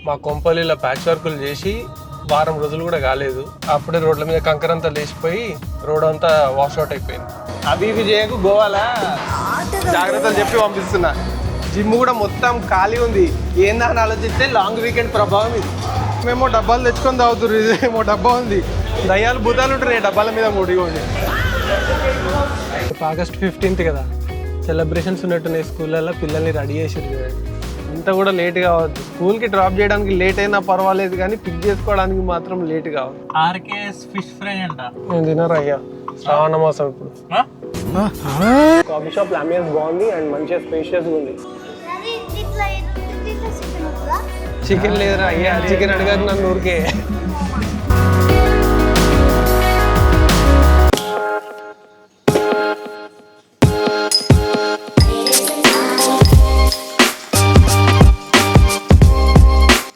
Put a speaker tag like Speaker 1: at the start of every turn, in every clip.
Speaker 1: మా కొంపల్లిలో ప్యాచ్ వర్కులు చేసి వారం రోజులు కూడా కాలేదు. అప్పుడే రోడ్ల మీద కంకర అంతా లేచిపోయి రోడ్ అంతా వాష్అవుట్ అయిపోయింది. అవి ఇవి చేయకు, గోవాలా జాగ్రత్తలు చెప్పి పంపిస్తున్నా. జిమ్ కూడా మొత్తం ఖాళీ ఉంది. ఏందని ఆలోచిస్తే లాంగ్ వీకెండ్ ప్రభావం ఇది. మేము డబ్బాలు తెచ్చుకొని తాగుతున్నారు, ఇదేమో డబ్బా ఉంది. దయ్యాలు భూతాలు ఉంటున్నాయి డబ్బాల మీద ముడిగోండి. ఆగస్ట్ 15th కదా, సెలబ్రేషన్స్ ఉన్నట్టున్నాయి స్కూళ్ళల్లో. పిల్లల్ని రెడీ చేసారు. ఇంత కూడా లేట్ కావద్దు. స్కూల్కి డ్రాప్ చేయడానికి లేట్ అయినా పర్వాలేదు, కానీ పిక్ చేసుకోవడానికి మాత్రం లేట్ కావద్దు.
Speaker 2: ఆర్కేఎస్ ఫిష్ ఫ్రై అంట.
Speaker 1: నేను తినరు అయ్యా, శ్రావణ మాసం ఇప్పుడు. కాఫీ షాప్ అంబియన్స్ బాగుంది అండ్ మంచిగా స్పేషియస్గా ఉంది. చికెన్ లేదురా అయ్యా, చికెన్ అడగదు నన్ను ఊరికే.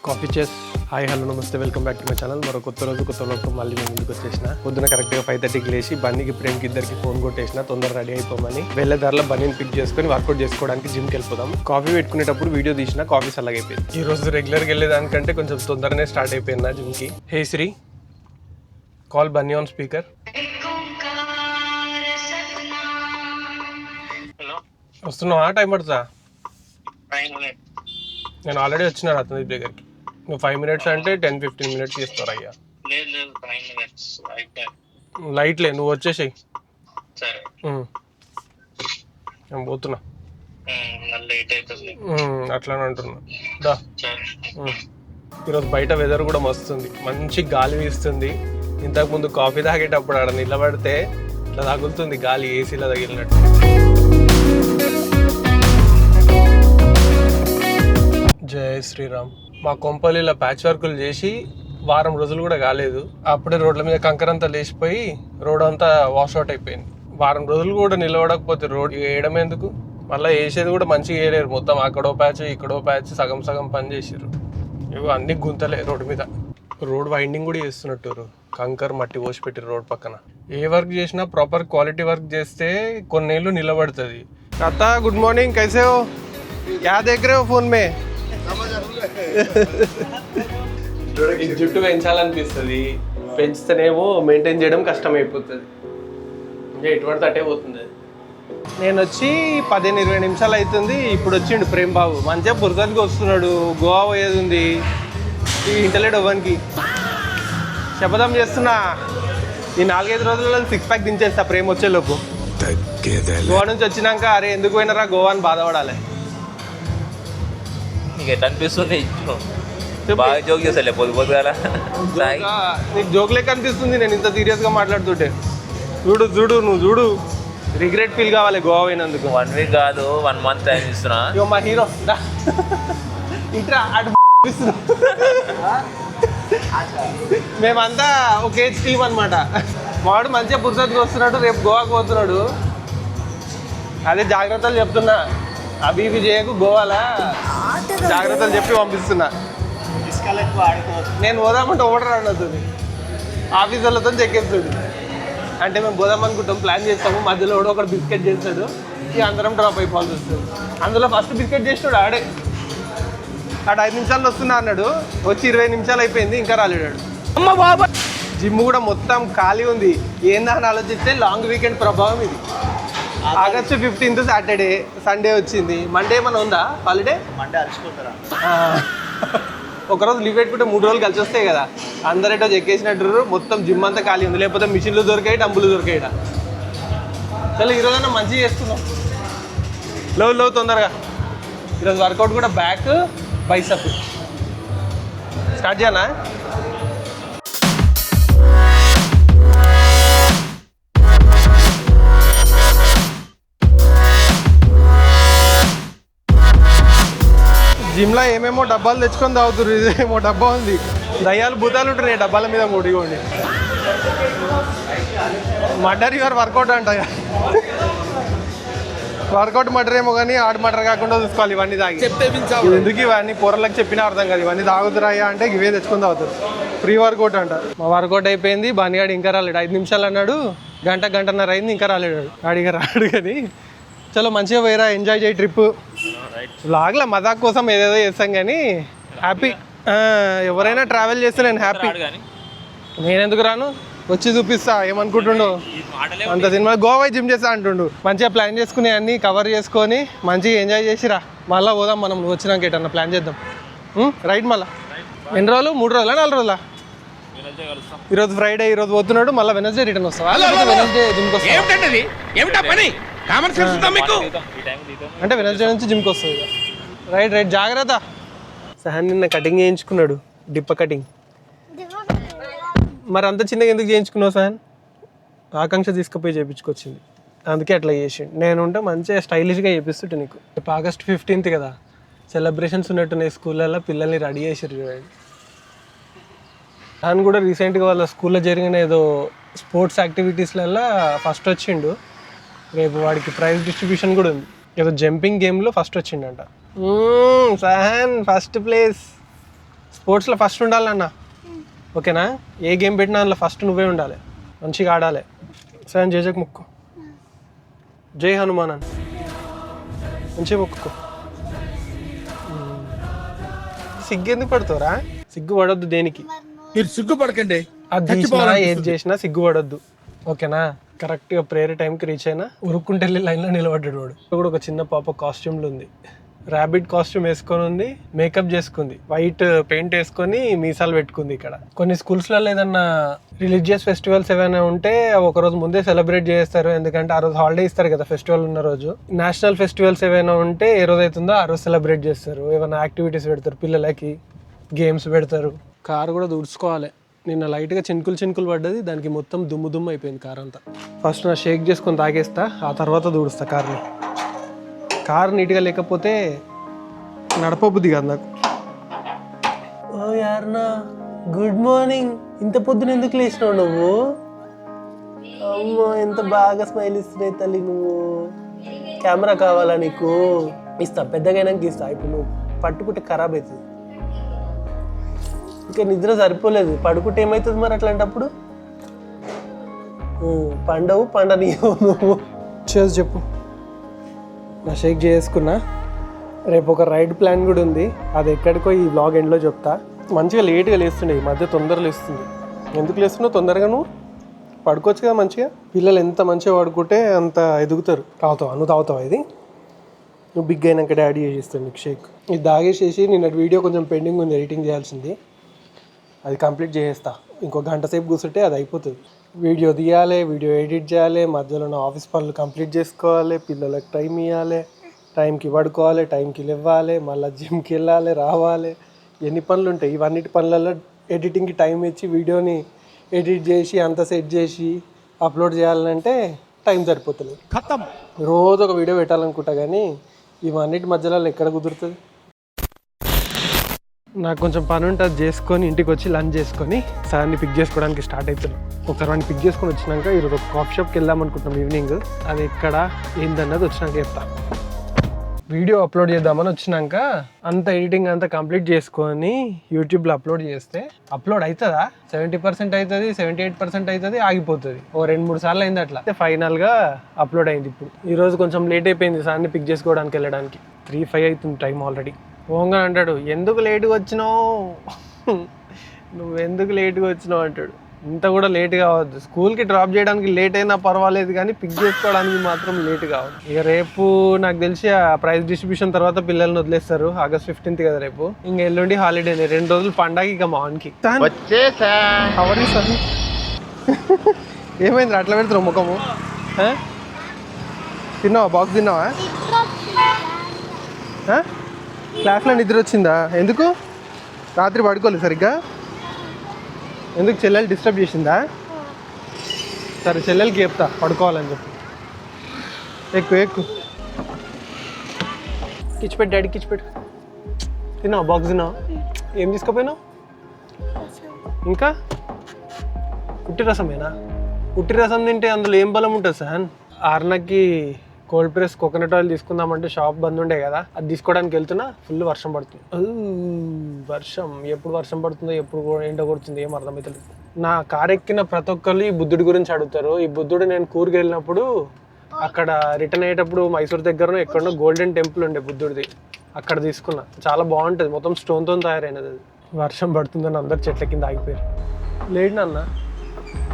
Speaker 1: కాఫీ చేస్. హాయ్ హలో నమస్తే, welcome back to my channel. మరో కొత్త రోజు కొత్త లోపు మళ్ళీ మేము ముందుకు వచ్చేసిన. పొద్దున కరెక్ట్గా 5:30కి లేచి బన్నీకి ప్రేమ్కి ఇద్దరికి ఫోన్ కొట్టేసిన, తొందర రెడీ అయిపోమని. వెళ్ళే ధరలో బన్నీని పిక్ చేసుకుని వర్కౌట్ చేసుకోవడానికి జిమ్కి వెళ్ళిపోదాం. కాఫీ పెట్టుకునేటప్పుడు వీడియో తీసిన, కాఫీ చల్లగైపోయింది. ఈ రోజు రెగ్యులర్గా వెళ్ళేదానికంటే కొంచెం తొందరనే స్టార్ట్ అయిపోయింది నా జిమ్కి. Hey Sri, call Bunny on speaker. వస్తున్నావా? టైం పడుతుందా? నేను ఆల్రెడీ వచ్చిన రత్నదీప్ దగ్గరికి. నువ్వు 5 minutes అంటే 10-15 minutes చేస్తావు అయ్యా. లైట్లే, నువ్వు వచ్చేసాయి. నేను పోతున్నా. అట్లానే అంటున్నా. దా. ఈరోజు బయట వెదర్ కూడా మస్తుంది, మంచి గాలి వీస్తుంది. ఇంతకుముందు కాఫీ తాగేటప్పుడు ఆడ నిలబడితే ఇట్లా తగులుతుంది గాలి, ఏసీలో తగిలినట్టు. జై శ్రీరామ్. మా కొంపల్లిలో ప్యాచ్ వర్కులు చేసి వారం రోజులు కూడా కాలేదు. అప్పుడే రోడ్ల మీద కంకర అంతా లేచిపోయి రోడ్ అంతా వాష్అవుట్ అయిపోయింది. వారం రోజులు కూడా నిలబడకపోతే రోడ్ వేయడం ఎందుకు? మళ్ళీ వేసేది కూడా మంచిగా వేయలేరు. మొత్తం అక్కడో ప్యాచ్ ఇక్కడో ప్యాచ్ సగం సగం పని చేసారు. ఇవి అన్ని గుంతలే రోడ్డు మీద. రోడ్ వైండింగ్ కూడా చేస్తున్నట్టు, కంకర్ మట్టి పోసి పెట్టారు రోడ్ పక్కన. ఏ వర్క్ చేసినా ప్రాపర్ క్వాలిటీ వర్క్ చేస్తే కొన్నేళ్ళు నిలబడుతుంది. అత్తా గుడ్ మార్నింగ్, కైసే హో? క్యా దేఖ్ రహే హో ఫోన్ మే? జుట్టు పెంచాలనిపిస్తుంది, పెంచితేనేమో మెయింటైన్ చేయడం కష్టమైపోతుంది. ఇంకా ఎటు పడితే అటే పోతుంది. నేను వచ్చి 15-20 నిమిషాలు అవుతుంది. ఇప్పుడు వచ్చిండు ప్రేమ్ బాబు, మంచిగా పురతకి వస్తున్నాడు. గోవా పోయేది ఉంది, ఇంటలేడు అవ్వనికి. శపథం చేస్తున్నా, ఈ 4-5 రోజులలో 6 pack దించేస్తా ప్రేమ్ వచ్చేలోపు. గోవా నుంచి వచ్చినాక అరే ఎందుకు పోయినారా గోవా అని బాధపడాలి.
Speaker 3: నీకు ఎట్లా అనిపిస్తుంది? బాగా జోక్ చేస్తా పొద్దుగా.
Speaker 1: నీకు జోక్ లెక్క అనిపిస్తుంది నేను ఇంత సీరియస్గా మాట్లాడుతుంటే. చూడు చూడు, నువ్వు చూడు, రిగ్రెట్ ఫీల్ కావాలి గోవా పోయినందుకు.
Speaker 3: 1 week కాదు 1 month టైం ఇస్తున్నా.
Speaker 1: ఇవ్వ మా హీరో ఇట్లా అటు మేమంతా ఒక ఏజ్ టీమ్ అనమాట. వాడు మంచిగా పురుషత్కి వస్తున్నాడు, రేపు గోవాకి పోతున్నాడు. అదే జాగ్రత్తలు చెప్తున్నా, అవి ఇవి చేయకు, గోవాలా జాగ్రత్తలు చెప్పి పంపిస్తున్నా. నేను పోదామంటే ఓటర్ అన్నది ఆఫీసర్లతో చెక్కేస్తాడు. అంటే మేము పోదాం అనుకుంటాం, ప్లాన్ చేస్తాము. మధ్యలో కూడా ఒకటి బిస్కెట్ చేస్తాడు, ఇక అందరం డ్రాప్ అయిపోవాల్సి వస్తుంది. అందులో ఫస్ట్ బిస్కెట్ చేసినాడు ఆడే. ఆడ 5 నిమిషాల్లో వస్తున్నా అన్నాడు, వచ్చి 20 నిమిషాలు అయిపోయింది, ఇంకా రాలేడాడు. అమ్మ బాబా, జిమ్ కూడా మొత్తం ఖాళీ ఉంది. ఏందని ఆలోచిస్తే లాంగ్ వీకెండ్ ప్రభావం ఇది. ఆగస్ట్ 15th సాటర్డే, సండే వచ్చింది. మండే ఏమైనా ఉందా హాలిడే?
Speaker 2: మండే అరుచుకుంటారా?
Speaker 1: ఒకరోజు లీవ్ పెట్టుకుంటే 3 రోజులు కలిసి వస్తాయి కదా. అందరేటో చెక్కేసినట్టు మొత్తం జిమ్ అంతా ఖాళీ ఉంది. లేకపోతే మిషన్లు దొరికాయి, డబ్బులు దొరికాయి. సరే ఈరోజైనా మంచిగా చేసుకున్నాం. లో తొందరగా. ఈరోజు వర్కౌట్ కూడా బ్యాక్ బైసెప్ స్టార్ట్ చేయనా? జిమ్లో ఏమేమో డబ్బాలు తెచ్చుకొని తాగుతున్నారు, ఇదేమో డబ్బా ఉంది. దయ్యాలు భూతాలు ఉంటున్నాయి డబ్బాల మీద ముడిగోండి. మర్డర్ యువర్ వర్కౌట్ అంట. వర్కౌట్ మటర్ ఏమో కానీ ఆడ మటర్ కాకుండా చూసుకోవాలి. ఇవన్నీ తాగి ఎందుకు ఇవన్నీ పొరలకు చెప్పినా అర్థం కాదు. ఇవన్నీ తాగుతురాయా అంటే ఇవే తెచ్చుకొని తాగుతారు. ప్రీ వర్కౌట్ అంట. మా వర్కౌట్ అయిపోయింది. బనిగాడు ఇంకా రాలేడు. 5 నిమిషాలు అన్నాడు, గంటన్నర అయింది, ఇంకా రాలేడు. అడిగా రాడు కానీ చలో మంచిగా పోయిరా, ఎంజాయ్ చేయి ట్రిప్. లాగ్లా మజాక్ కోసం ఏదేదో చేస్తాం కానీ హ్యాపీ ఎవరైనా ట్రావెల్ చేస్తే నేను హ్యాపీ.
Speaker 3: రాడు కానీ
Speaker 1: నేను ఎందుకు రాను, వచ్చి చూపిస్తా. ఏమనుకుంటుండు
Speaker 3: ఈ మాటలే
Speaker 1: అంత సినిమా గోవా జిమ్ చేస్తా అంటుండు. మంచిగా ప్లాన్ చేసుకుని అన్ని కవర్ చేసుకొని మంచిగా ఎంజాయ్ చేసిరా. మళ్ళీ పోదాం మనం, నువ్వు వచ్చినాక ఎటన్నా ప్లాన్ చేద్దాం. రైట్ మళ్ళీ ఎన్ని రోజులు, 3 రోజులా 4 రోజులా?
Speaker 3: వెనస్డే కలుస్తాం.
Speaker 1: ఈరోజు ఫ్రైడే, ఈరోజు పోతున్నాడు, మళ్ళీ వెనస్డే రిటర్న్ వస్తావా? వెనస్డే జిమ్కి వస్తావా?
Speaker 3: ఈ టైంకి దీతం.
Speaker 1: అంటే వెనస్డే నుంచి జిమ్కి వస్తుంది ఇక. రైట్ జాగ్రత్త. సహన్ నిన్న కటింగ్ చేయించుకున్నాడు, డిప్ప కటింగ్. మరి అంత చిన్నగా ఎందుకు చేయించుకున్నావు సహన్? ఆకాంక్ష తీసుకుపోయి చేయించుకొచ్చింది, అందుకే అట్లా చేసిండు. నేనుంటే మంచిగా స్టైలిష్గా చేపిస్తుంటే నీకు. ఆగస్ట్ 15th కదా, సెలబ్రేషన్స్ ఉన్నట్టున్నాయి స్కూళ్ళల్లో, పిల్లల్ని రెడీ చేసారు చూడండి. సహన్ కూడా రీసెంట్గా వాళ్ళ స్కూల్లో జరిగిన ఏదో స్పోర్ట్స్ యాక్టివిటీస్లలో ఫస్ట్ వచ్చిండు. రేపు వాడికి ప్రైజ్ డిస్ట్రిబ్యూషన్ కూడా ఉంది. ఏదో జంపింగ్ గేమ్లో ఫస్ట్ వచ్చిండంట. Sahan first place. స్పోర్ట్స్లో ఫస్ట్ ఉండాలన్నా, ఓకేనా? ఏ గేమ్ పెట్టినా అందులో ఫస్ట్ నువ్వే ఉండాలి, మంచిగా ఆడాలి. సహన్ జయజకు ముక్కు, జై హనుమాన్ అని మంచిగా మొక్కుకో. సిగ్గు ఎందుకు పడుతావురా? సిగ్గు పడొద్దు దేనికి.
Speaker 4: మీరు సిగ్గుపడకండి.
Speaker 1: అది చేసినా ఏది చేసినా సిగ్గుపడొద్దు, ఓకేనా? కరెక్ట్గా ప్రేయర్ టైంకి రీచ్ అయినా ఉరుక్కుంటే వెళ్ళి లైన్లో నిలబడ్డాడు వాడు. కూడా ఒక చిన్న పాప కాస్ట్యూమ్లో ఉంది, ర్యాబిట్ కాస్ట్యూమ్ వేసుకొని ఉంది, మేకప్ చేసుకుంది, వైట్ పెయింట్ వేసుకొని మీసాలు పెట్టుకుంది. ఇక్కడ కొన్ని స్కూల్స్లలో ఏదన్నా రిలీజియస్ ఫెస్టివల్స్ ఏమైనా ఉంటే ఒకరోజు ముందే సెలబ్రేట్ చేస్తారు, ఎందుకంటే ఆ రోజు హాలిడే ఇస్తారు కదా ఫెస్టివల్ ఉన్న రోజు. నేషనల్ ఫెస్టివల్స్ ఏమైనా ఉంటే ఏ రోజు అవుతుందో ఆ రోజు సెలబ్రేట్ చేస్తారు, ఏమైనా యాక్టివిటీస్ పెడతారు, పిల్లలకి గేమ్స్ పెడతారు. కారు కూడా తుడుచుకోవాలి. నిన్న లైట్గా చినుకులు పడ్డది, దానికి మొత్తం దుమ్ము అయిపోయింది కార్ అంతా. ఫస్ట్ నా షేక్ చేసుకొని తాగేస్తా, ఆ తర్వాత తుడుస్తా కార్ని. కార్ నీట్గా లేకపోతే నడపబుద్ధి కాదు నాకు. ఓ యార్నా, గుడ్ మార్నింగ్. ఇంత పొద్దున ఎందుకు లేచినావు నువ్వు? అమ్మో ఎంత బాగా స్మైల్ ఇస్తున్నాయి తల్లి. నువ్వు కెమెరా కావాలా నీకు? ఇస్తా, పెద్దగా అయినాక ఇస్తా. ఇప్పుడు నువ్వు పట్టుకుంటే ఖరాబ్ అవుతుంది. ఇంకా నిద్ర సరిపోలేదు, పడుకుంటే ఏమవుతుంది మరి అట్లాంటప్పుడు? పండనీయవు నువ్వు. చేసి చెప్పు. నా షేక్ చేసుకున్నా. రేపు ఒక రైడ్ ప్లాన్ కూడా ఉంది, అది ఎక్కడికో ఈ వ్లాగ్ ఎండ్లో చెప్తా. మంచిగా లేట్గా లేస్తుండే, ఈ మధ్య తొందరగా లేస్తుంది. ఎందుకు లేస్తున్నావు తొందరగా? నువ్వు పడుకోవచ్చు కదా మంచిగా. పిల్లలు ఎంత మంచిగా పడుకుంటే అంత ఎదుగుతారు. నువ్వు తాగుతావా ఇది? నువ్వు బిగ్ అయినాక డాడీ చేసేస్తాను నీకు షేక్. ఇది తాగేసేసి నిన్న వీడియో కొంచెం పెండింగ్ ఉంది, ఎడిటింగ్ చేయాల్సింది, అది కంప్లీట్ చేసేస్తా. ఇంకో గంట సేపు కూర్చుంటే అది అయిపోతుంది. వీడియో తీయాలి, వీడియో ఎడిట్ చేయాలి, మధ్యలో నా ఆఫీస్ పనులు కంప్లీట్ చేసుకోవాలి, పిల్లలకు టైం ఇవ్వాలి, టైంకి పడుకోవాలి, టైంకి లేవాలి, మళ్ళీ జిమ్కి వెళ్ళాలి, రావాలి. ఎన్ని పనులు ఉంటాయి. ఇవన్నిటి పనులలో ఎడిటింగ్కి టైం ఇచ్చి వీడియోని ఎడిట్ చేసి అంత సెట్ చేసి అప్లోడ్ చేయాలంటే టైం సరిపోతుంది. రోజు ఒక వీడియో పెట్టాలనుకుంటా, కానీ ఇవన్నిటి మధ్యలో ఎక్కడ కుదురుతుంది? నాకు కొంచెం పని ఉంటే అది చేసుకొని ఇంటికి వచ్చి లంచ్ చేసుకొని సార్ని పిక్ చేసుకోవడానికి స్టార్ట్ అవుతున్నాను. ఒకసారి వాడిని పిక్ చేసుకొని వచ్చినాక ఈరోజు ఒక కాఫీ షాప్కి వెళ్దాం అనుకుంటున్నాం ఈవినింగ్. అది ఎక్కడ ఏందన్నది వచ్చినాక చెప్తాను. వీడియో అప్లోడ్ చేద్దామని వచ్చినాక అంత ఎడిటింగ్ అంతా కంప్లీట్ చేసుకొని యూట్యూబ్లో అప్లోడ్ చేస్తే అప్లోడ్ అవుతుందా? 70% అవుతుంది, 78% అవుతుంది, ఆగిపోతుంది. ఓ 2-3 సార్లు అయింది అట్లా. ఫైనల్గా అప్లోడ్ అయింది. ఇప్పుడు ఈరోజు కొంచెం లేట్ అయిపోయింది సార్ని పిక్ చేసుకోవడానికి వెళ్ళడానికి. 3:05 అవుతుంది టైం ఆల్రెడీ. ఓంగా అంటాడు, ఎందుకు లేట్గా వచ్చినావు, నువ్వు ఎందుకు లేట్గా వచ్చినావు అంటాడు. ఇంత కూడా లేట్ కావద్దు. స్కూల్కి డ్రాప్ చేయడానికి లేట్ అయినా పర్వాలేదు, కానీ పిక్ చేసుకోవడానికి మాత్రం లేట్ కావద్దు. ఇక రేపు నాకు తెలిసి ఆ ప్రైజ్ డిస్ట్రిబ్యూషన్ తర్వాత పిల్లల్ని వదిలేస్తారు. ఆగస్ట్ 15th కదా రేపు. ఇంక ఎల్లుండి హాలిడేనే, 2 రోజులు పండగ. ఇక మాన్కి ఏమైంది అట్లా పెడుతున్నావు ముఖము? తిన్నావా? బాక్స్ తిన్నావా? క్లాస్లో నిద్ర వచ్చిందా? ఎందుకు? రాత్రి పడుకోలేదు సరిగ్గా? ఎందుకు? చెల్లెలు డిస్టర్బ్ చేసిందా? సరే చెల్లెలకి చెప్తా పడుకోవాలని చెప్పి. ఎక్కు కిచ్చిపెట్టు, డాడీ కిచ్చిపెట్టు. తిన్నావా? బాక్స్ తిన్నావా? ఏం తీసుకుపోయినావు? ఇంకా ఉట్టి రసమేనా? ఉట్టి రసం తింటే అందులో ఏం బలం ఉంటుంది సార్? ఆర్నకి కోల్డ్ ప్రెస్ కోకోనట్ ఆయిల్ తీసుకుందామంటే షాప్ బంద్ ఉండే కదా, అది తీసుకోవడానికి వెళ్తున్నా. ఫుల్ వర్షం పడుతుంది. వర్షం ఎప్పుడు వర్షం పడుతుందో ఎప్పుడు ఎండ కొడుతుందో ఏం అర్థమవుతుంది. నా కారు ఎక్కిన ప్రతి ఒక్కరు ఈ బుద్ధుడి గురించి అడుగుతారు. ఈ బుద్ధుడు నేను కూర్కి వెళ్ళినప్పుడు అక్కడ రిటర్న్ అయ్యేటప్పుడు మైసూర్ దగ్గర ఎక్కడో గోల్డెన్ టెంపుల్ ఉండే బుద్ధుడిది, అక్కడ తీసుకున్నా. చాలా బాగుంటుంది, మొత్తం స్టోన్తో తయారైనది. అది వర్షం పడుతుందని అందరు చెట్ల కింద ఆగిపోయారు. లేడు నాన్న,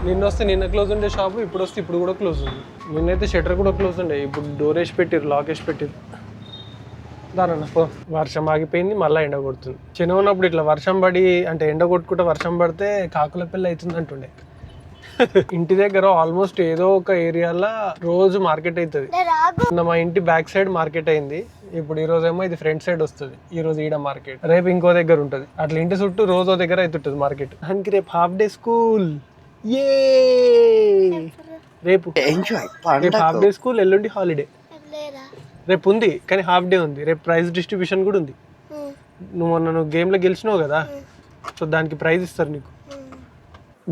Speaker 1: నిన్న వస్తే నిన్న క్లోజ్ ఉండే షాపు, ఇప్పుడు వస్తే ఇప్పుడు కూడా క్లోజ్ ఉంది. నిన్నైతే షట్టర్ కూడా క్లోజ్ ఉండే, ఇప్పుడు డోర్ వేసి పెట్టారు, లాక్ వేసి పెట్టారు. దానన్న పో. వర్షం ఆగిపోయింది, మళ్ళీ ఎండ కొడుతుంది. చిన్న ఉన్నప్పుడు ఇట్లా వర్షం పడి అంటే ఎండ కొట్టుకుంటే వర్షం పడితే కాకుల పిల్ల అవుతుంది అంటుండే. ఇంటి దగ్గర ఆల్మోస్ట్ ఏదో ఒక ఏరియాలో రోజు మార్కెట్ అవుతుంది. మా ఇంటి బ్యాక్ సైడ్ మార్కెట్ అయింది. ఇప్పుడు ఈ రోజు ఏమో ఇది ఫ్రంట్ సైడ్ వస్తుంది. ఈ రోజు ఈడ మార్కెట్, రేపు ఇంకో దగ్గర ఉంటుంది. అట్లా ఇంటి చుట్టూ రోజో దగ్గర అవుతుంటుంది మార్కెట్. దానికి రేపు హాఫ్ డే స్కూల్. రేపు హాఫ్ డే స్కూల్, ఎల్లుండి హాలిడే. రేపు ఉంది కానీ హాఫ్ డే ఉంది. రేపు ప్రైజ్ డిస్ట్రిబ్యూషన్ కూడా ఉంది. నువ్వు గేమ్లో గెలిచినావు కదా, సో దానికి ప్రైజ్ ఇస్తారు నీకు.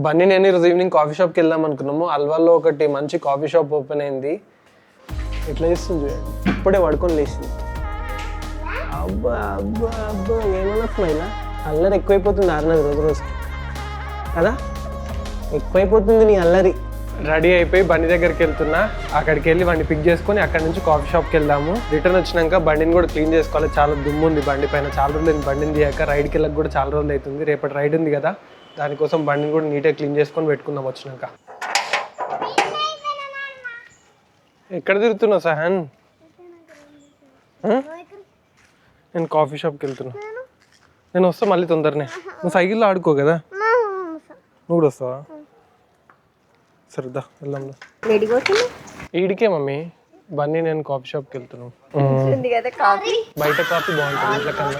Speaker 1: బన్నీ నేను ఈరోజు ఈవినింగ్ కాఫీ షాప్కి వెళ్దాం అనుకున్నాము. అల్వాల్లో ఒకటి మంచి కాఫీ షాప్ ఓపెన్ అయింది. ఎట్లా చేస్తుంది చూడండి, ఇప్పుడే పడుకొని లేచింది. అబ్బా అబ్బా అబ్బా, ఏమన్నా స్మైలా. అల్లరి ఎక్కువైపోతుంది ఆరినది రోజు రోజుకి కదా, ఎక్కువైపోతుంది నీ అల్లరి. రెడీ అయిపోయి బండి దగ్గరికి వెళ్తున్నా. అక్కడికి వెళ్ళి బండి పిక్ చేసుకొని అక్కడ నుంచి కాఫీ షాప్కి వెళ్దాము. రిటర్న్ వచ్చినాక బండిని కూడా క్లీన్ చేసుకోవాలి. చాలా దుమ్ము ఉంది బండి పైన. చాలా రోజులు బండిని తీయక, రైడ్కి వెళ్ళక కూడా చాలా రోజులు అవుతుంది. రేపటి రైడ్ ఉంది కదా, దానికోసం బండిని కూడా నీట్గా క్లీన్ చేసుకొని పెట్టుకుందాం వచ్చినాక. ఎక్కడ తిరుగుతున్నావు సహాన్? నేను కాఫీ షాప్కి వెళ్తున్నా. నేను వస్తా మళ్ళీ తొందరనే. నువ్వు సైకిల్లో ఆడుకో కదా. నువ్వు కూడా వస్తావా? సరదా వెళ్దాం. ఈడికే మమ్మీ, బన్నీ నేను కాఫీ షాప్కి వెళ్తున్నాను. బయట కాఫీ బాగుంటుంది ఇంట్లో కన్నా.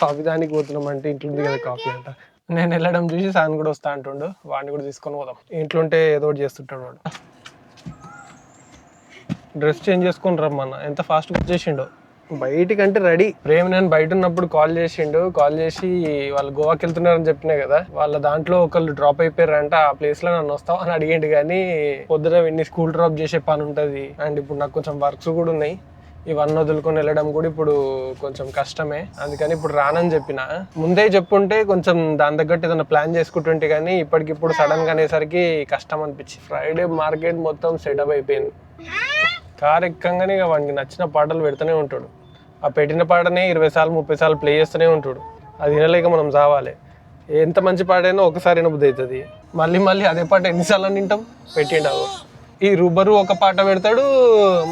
Speaker 1: కాఫీ దానికి పోతున్నాం అంటే ఇంట్లో ఉంది కదా కాఫీ అంట. నేను వెళ్ళడం చూసి సాన్ కూడా వస్తా అంటుండు. వాడిని కూడా తీసుకొని పోదాం. ఇంట్లో ఉంటే ఏదో ఒకటి చేస్తుంటాడు వాడు. డ్రెస్ చేంజ్ చేసుకొని రమ్మన్న, ఎంత ఫాస్ట్గా వచ్చేసిండో. బయటికంటే రెడీ. ప్రేమ నేను బయట ఉన్నప్పుడు కాల్ చేసిండు. కాల్ చేసి వాళ్ళు గోవాకి వెళ్తున్నారని చెప్పినా కదా, వాళ్ళ దాంట్లో ఒకళ్ళు డ్రాప్ అయిపోయారంట. ఆ ప్లేస్ లో నన్ను వస్తావు అని అడిగేంటి. కానీ పొద్దున ఇన్ని స్కూల్ డ్రాప్ చేసే పని ఉంటుంది. అండ్ ఇప్పుడు నాకు కొంచెం వర్క్స్ కూడా ఉన్నాయి. ఇవన్నీ వదులుకొని వెళ్ళడం కూడా ఇప్పుడు కొంచెం కష్టమే. అందుకని ఇప్పుడు రానని చెప్పిన. ముందే చెప్పుంటే కొంచెం దాని తగ్గట్టు ఏదైనా ప్లాన్ చేసుకుంటుంటే, కానీ ఇప్పటికిప్పుడు సడన్ గా అనేసరికి కష్టం అనిపించింది. ఫ్రైడే మార్కెట్ మొత్తం సెటప్ అయిపోయింది. కార్ ఎక్కంగానే ఇక వాడికి నచ్చిన పాటలు పెడుతూనే ఉంటాడు. ఆ పెట్టిన పాటనే 20 సార్లు 30 సార్లు ప్లే చేస్తూనే ఉంటాడు. అది వినలేక మనం చావాలి. ఎంత మంచి పాట అయినా ఒకసారి వినబుద్ధి అవుతుంది. మళ్ళీ మళ్ళీ అదే పాట ఎన్నిసార్లు వింటాం. పెట్టిండావు ఈ రుబరు ఒక పాట పెడతాడు,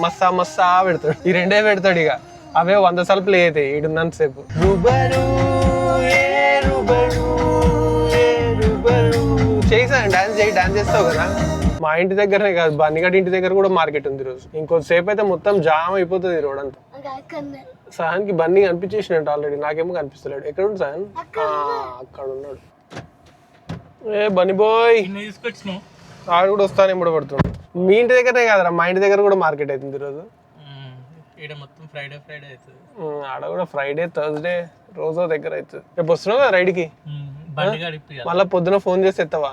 Speaker 1: మస్సా మస్సా పెడతాడు. ఈ రెండే పెడతాడు. ఇక అవే 100 సార్లు ప్లే అవుతాయి ఈడున్నంత సేపు. చేసాను డాన్స్ చేయి, డాన్స్ చేస్తావు కదా. మా ఇంటి దగ్గరనే కాదు, బన్నిగడ్డ ఇంటి దగ్గర కూడా మార్కెట్ ఉంది రోజు. ఇంకొద్దిసేపు అయితే మొత్తం జామ్ అయిపోతుంది రోడ్ అంతా. సహాన్కి బన్నీ కనిపించేసినట్టు ఆల్రెడీ, నాకేమో కనిపిస్తలేడు. ఎక్కడ ఉంది సహాన్? అక్కడ ఉన్నాడు. ఏ బన్నీ బాయ్, ఆడు కూడా వస్తాను ఎప్పుడు పడుతున్నాడు. మీ ఇంటి దగ్గరనే కాదురా, మా ఇంటి దగ్గర కూడా మార్కెట్ అవుతుంది ఈరోజు. ఆడ కూడా ఫ్రైడే థర్స్డే రోజు దగ్గర అవుతుంది. రేపు వస్తున్నావు కదా రైడ్కి, మళ్ళీ పొద్దున ఫోన్ చేసి ఎత్తావా?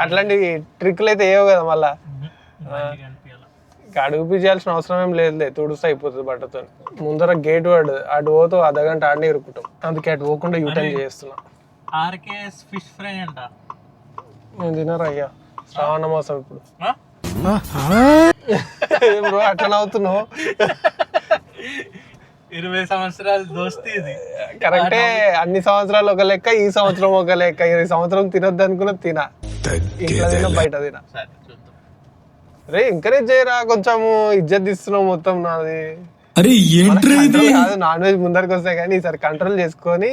Speaker 1: అట్లాంటి ట్రిక్లు అయితే ఏవో కదా మళ్ళా. అడుగు చేయాల్సిన అవసరం ఏం లేదులే, తుడుస్తే అయిపోతుంది బట్టతో. ముందర గేట్ వాడు అటు పోతూ అర్ధగంట ఆడనే ఇరుక్కుంటాం. అందుకే అటు పోకుండా యూటర్న్ చేస్తున్నా. నేను తినరా అయ్యా, శ్రావణ మాసం ఇప్పుడు. బ్రో అట్లా నవ్వుతున్నావు?
Speaker 2: 20 సంవత్సరాలు దోస్తీ ఇది.
Speaker 1: కరెక్టే. అన్ని సంవత్సరాలు ఒక లెక్క, ఈ సంవత్సరం ఒక లెక్క. ఈ సంవత్సరం తినొద్దు అనుకున్నా తినా, ఇంట్లో తినా బయట తినా. రే ఎంకరేజ్ చేయరా, కొంచెము ఇజ్జత్ ఇస్తున్నావు మొత్తం నాది. కాదు నాన్ వెజ్ ముందరికి వస్తాయి కానీ ఈసారి కంట్రోల్ చేసుకొని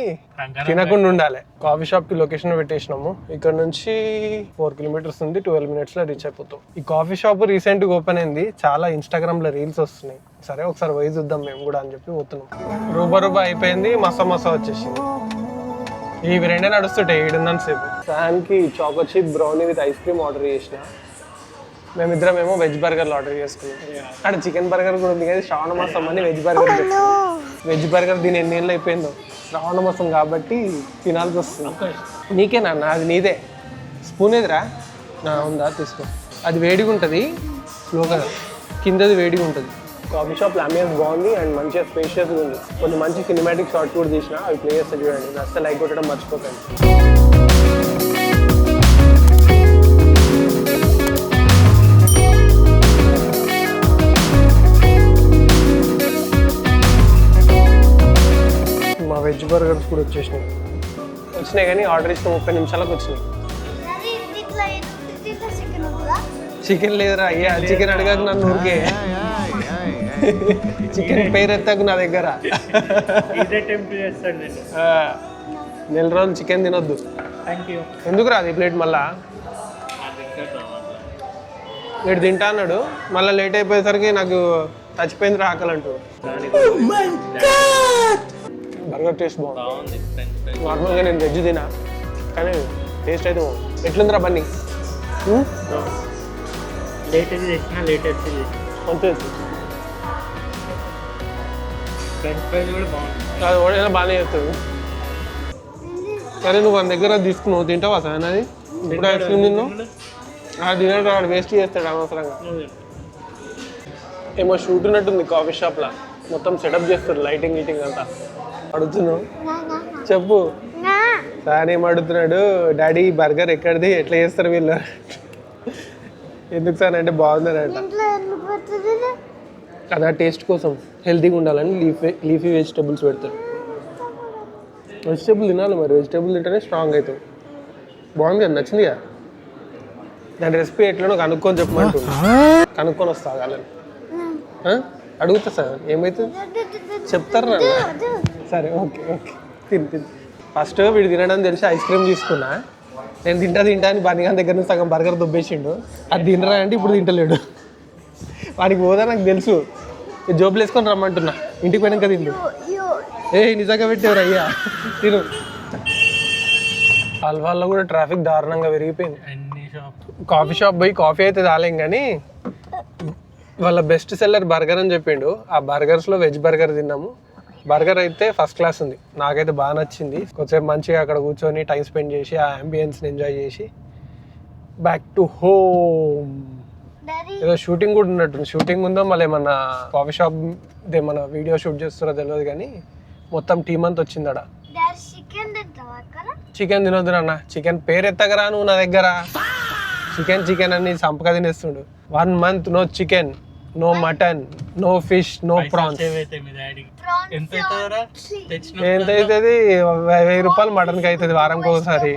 Speaker 1: తినకుండా ఉండాలి. కాఫీ షాప్ కి లొకేషన్ పెట్టేసినాము. ఇక్కడ నుంచి 4 కిలోమీటర్స్ ఉంది, 12 minutes లో రీచ్ అయిపోతాం. ఈ కాఫీ షాప్ రీసెంట్ గా ఓపెన్ అయింది. చాలా ఇన్స్టాగ్రామ్ లో రీల్స్ వస్తున్నాయి. సరే ఒకసారి పోయి చూద్దాం మేము కూడా అని చెప్పి పోతున్నాం. రూబా అయిపోయింది, మసా మసా వచ్చేసింది. ఇవి రెండే నడుస్తుంటాయి ఈడుందని సేపు. సాయానికి choco chip brownie with ice cream order చేసిన. మేమిద్దరం ఏమో వెజ్ బర్గర్లు ఆర్డర్ చేసుకున్నాం. అక్కడ చికెన్ బర్గర్ కూడా ఉంది కానీ శ్రావణ మాసం అని వెజ్ బర్గర్ తెచ్చుకున్నాం. వెజ్ బర్గర్ దీని ఎన్ని ఏళ్ళు అయిపోయిందో. శ్రావణ మాసం కాబట్టి తినాల్సి వస్తుంది. నీకేనా? అది నీదే. స్పూన్ ఏదిరా? ఉందా, తీసుకో. అది వేడిగా ఉంటుంది, స్లోగా కిందది వేడిగా ఉంటుంది. కాఫీ షాప్ అంబియన్స్ బాగుంది అండ్ మంచిగా స్పేషియస్గా ఉంది. కొన్ని మంచి సినిమాటిక్ షార్ట్స్ కూడా తీసిన, అవి ప్లే చేస్తే చూడండి. నచ్చితే లైక్ కొట్టడం మర్చిపోకండి. మా వెజ్ బర్గర్స్ కూడా వచ్చినాయి కానీ ఆర్డర్ ఇచ్చిన 30 నిమిషాలకు వచ్చినాయి. చికెన్ లేదురా అయ్యా, చికెన్ అడగకు నన్ను ఊరికే. చికెన్ పేరు ఎత్తకు నా దగ్గర. నెల రోజులు చికెన్ తినొద్దు. ఎందుకు రాదు ఈ ప్లేట్ మళ్ళా? వీడు తింటా అన్నాడు, మళ్ళీ లేట్ అయిపోయేసరికి నాకు చచ్చిపోయింది రాకలంటూ. బర్గర్ టేస్ట్ బాగుంది. నార్మల్గా నేను వెజ్ తినా కానీ టేస్ట్ అయితే బాగుంది. ఎట్లుందిరా బన్నీ? అది ఓడైనా బాగానే చేస్తుంది. సరే నువ్వు మన దగ్గర తీసుకున్నావు, తింటావా సార్? అది ఇప్పుడు ఐస్ క్రీమ్ తిన్నావు, అది తినట్టు వాడు వేస్ట్ చేస్తాడు అనవసరంగా. ఏమో షూట్ ఉన్నట్టుంది కాఫీ షాప్లో, మొత్తం సెటప్ చేస్తారు లైటింగ్ గీటింగ్ అంతా. అడుగుతున్నావు చెప్పు సార్. ఏం అడుగుతున్నాడు, డాడీ బర్గర్ ఎక్కడిది, ఎట్లా చేస్తారు వీళ్ళు? ఎందుకు సార్ అంటే బాగుందనంట. అదా టేస్ట్ కోసం, హెల్తీగా ఉండాలని లీఫీ వెజిటేబుల్స్ పెడతారు. వెజిటేబుల్ తినాలి మరి, వెజిటేబుల్ తింటేనే స్ట్రాంగ్ అవుతావు. బాగుంది కదా, నచ్చింది కదా? దాని రెసిపీ ఎట్లనో కనుక్కొని చెప్పమంటు, కనుక్కొని వస్తా కాలని. అడుగుతా సార్, ఏమవుతుంది చెప్తారు నా. సరే ఓకే ఓకే, తిని. ఫస్ట్ వీడు తినడం తెలిసి ఐస్ క్రీమ్ తీసుకున్నా. నేను తింటా అని బనిగాన్ దగ్గర నుంచి సగం బర్గర్ దుబ్బేసిండు. అది తినరా అంటే ఇప్పుడు తింటలేడు. వాడికి పోదా నాకు తెలుసు. జోబులు వేసుకొని రమ్మంటున్నా, ఇంటికి పోయినాక తిండు. నిజంగా పెట్టేవారు అయ్యా, తిను. అల్వాల్లో కూడా ట్రాఫిక్ దారుణంగా పెరిగిపోయింది. కాఫీ షాప్ పోయి కాఫీ అయితే తాలేం కానీ వాళ్ళ బెస్ట్ సెల్లర్ బర్గర్ అని చెప్పిండు. ఆ బర్గర్స్లో వెజ్ బర్గర్ తిన్నాము. బర్గర్ అయితే ఫస్ట్ క్లాస్ ఉంది, నాకైతే బాగా నచ్చింది. కొంచెం మంచిగా అక్కడ కూర్చొని టైం స్పెండ్ చేసి ఆ అంబియన్స్ని ఎంజాయ్ చేసి బ్యాక్ టు హోమ్. ఏదో షూటింగ్ కూడా ఉన్నట్టుంది, షూటింగ్ ఉందో మళ్ళీ ఏమన్నా కాఫీ షాప్ ఏమన్నా వీడియో షూట్ చేస్తారో తెలియదు కానీ మొత్తం టీం అంతా వచ్చింది అక్కడ. చికెన్ తినొద్దు అన్న, చికెన్ పేరు ఎత్తగరా నువ్వు నా దగ్గర. చికెన్ అని సంపక తినేస్తుండు. 1 month no chicken, no mutton, no fish, no prawns. ఎంత అవుతుంది? 1000 రూపాయలు మటన్కి అవుతుంది వారంకి ఒకసారి.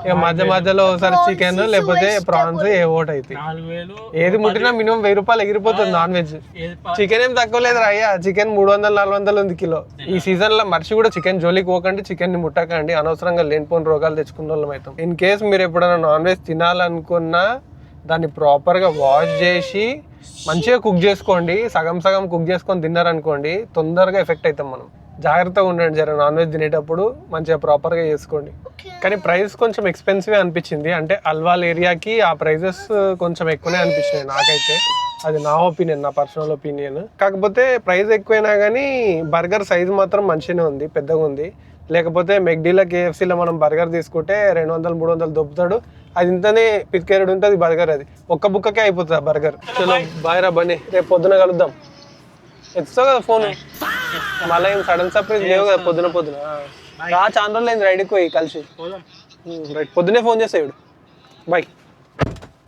Speaker 1: ఇక మధ్యలో ఒకసారి చికెన్ లేకపోతే ప్రాన్స్ ఏ ఓట్ అవుతాయి. ఏది ముట్టినా మినిమం 1000 రూపాయలు ఎగిరిపోతుంది నాన్ వెజ్. చికెన్ ఏం తక్కువ లేదు అయ్యా, చికెన్ 300-400 ఉంది కిలో. ఈ సీజన్ లో మర్చి కూడా చికెన్ జోలికి పోకండి, చికెన్ ని ముట్టకండి. అనవసరంగా లేనిపోని రోగాలు తెచ్చుకున్న వాళ్ళం అవుతాం. ఇన్ కేస్ మీరు ఎప్పుడైనా నాన్ వెజ్ తినాలనుకున్నా దాన్ని ప్రాపర్గా వాష్ చేసి మంచిగా కుక్ చేసుకోండి. సగం కుక్ చేసుకొని తిన్నారనుకోండి తొందరగా ఎఫెక్ట్ అవుతాం మనం. జాగ్రత్తగా ఉండండి జర నాన్ వెజ్ తినేటప్పుడు, మంచిగా ప్రాపర్గా చేసుకోండి. కానీ ప్రైస్ కొంచెం ఎక్స్పెన్సివ్ అనిపించింది. అంటే అల్వాల్ ఏరియాకి ఆ ప్రైజెస్ కొంచెం ఎక్కువనే అనిపించినాయి నాకైతే. అది నా ఒపీనియన్, నా పర్సనల్ ఒపీనియన్. కాకపోతే ప్రైస్ ఎక్కువైనా కానీ బర్గర్ సైజ్ మాత్రం మంచిగానే ఉంది, పెద్దగా ఉంది. లేకపోతే మెక్డీలో KFCలో మనం బర్గర్ తీసుకుంటే 200-300 దొబ్బుతాడు. అది ఇంతనే పితికేరుడు ఉంటుంది బర్గర్. అది ఒక్క బుక్కకే అయిపోతుంది ఆ బర్గర్. చలో బాయ్ రా బన్నీ, రేపు పొద్దున కలుద్దాం. ఎత్తుతావు కదా ఫోన్, మళ్ళీ ఏం సడన్ సర్ప్రైజ్ లేవు కదా పొద్దున. చాలా రోజులు అయింది రైడ్కి పోయి కలిసి. రైట్, పొద్దునే ఫోన్ చేస్తాడు. బాయ్.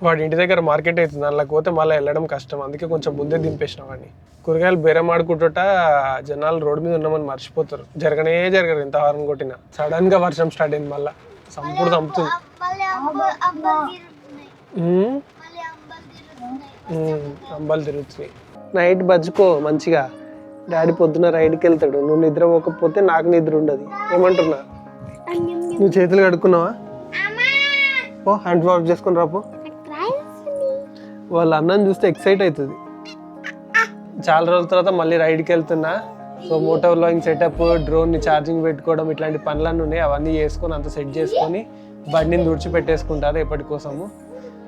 Speaker 1: వాడి ఇంటి దగ్గర మార్కెట్ అవుతుంది, అందులో పోతే మళ్ళీ వెళ్ళడం కష్టం, అందుకే కొంచెం ముందే దింపేసిన వాడిని. కూరగాయలు బేరం ఆడుకుంటుంట జనాలు రోడ్డు మీద ఉన్నామని మర్చిపోతారు. జరగరు ఎంత హారం కొట్టినా. సడన్ గా వర్షం స్టార్ట్ అయింది, మళ్ళీ చంపుతుంది. అంబాలు తిరుగుతున్నాయి. నైట్ బజ్జుకో మంచిగా, డాడీ పొద్దున రైడ్కి వెళ్తాడు. నువ్వు నిద్ర పోకపోతే నాకు నిద్ర ఉండదు. ఏమంటున్నా? నువ్వు చేతులు కడుక్కున్నావా? ఓ హ్యాండ్ వాష్ చేసుకుని రాపో. వాళ్ళ అన్నం చూస్తే ఎక్సైట్ అవుతుంది. చాలా రోజుల తర్వాత మళ్ళీ రైడ్కి వెళ్తున్నా. సో మోటో వ్లాగింగ్ సెటప్, డ్రోన్ని ఛార్జింగ్ పెట్టుకోవడం, ఇట్లాంటి పనులన్నీ ఉన్నాయి. అవన్నీ చేసుకొని అంత సెట్ చేసుకొని బండిని తుడిచిపెట్టేసుకుంటారు ఎప్పటి కోసము.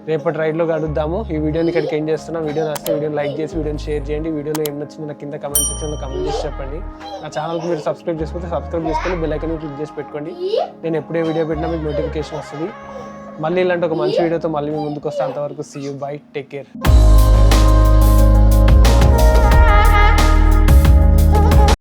Speaker 1: రేపటి రైడ్లో కలుద్దాము. ఈ వీడియోని ఇక్కడికి ఎండ్ చేస్తున్నాం. వీడియో నచ్చితే వీడియోని లైక్ చేసి వీడియోని షేర్ చేయండి. వీడియోలో ఏం నచ్చింది నాకు కింద కమెంట్ సెక్షన్లో కమెంట్ చేసి చెప్పండి. నా ఛానల్కి మీరు సబ్స్క్రైబ్ చేసుకుంటే సబ్స్క్రైబ్ చేసుకొని బెల్ ఐకాన్ క్లిక్ చేసి పెట్టుకోండి. నేను ఎప్పుడే వీడియో పెట్టినా మీకు నోటిఫికేషన్ వస్తుంది. మళ్ళీ ఇలాంటి ఒక మంచి వీడియోతో మళ్ళీ మీ ముందుకు వస్తాను. అంతవరకు see you, bye, take care.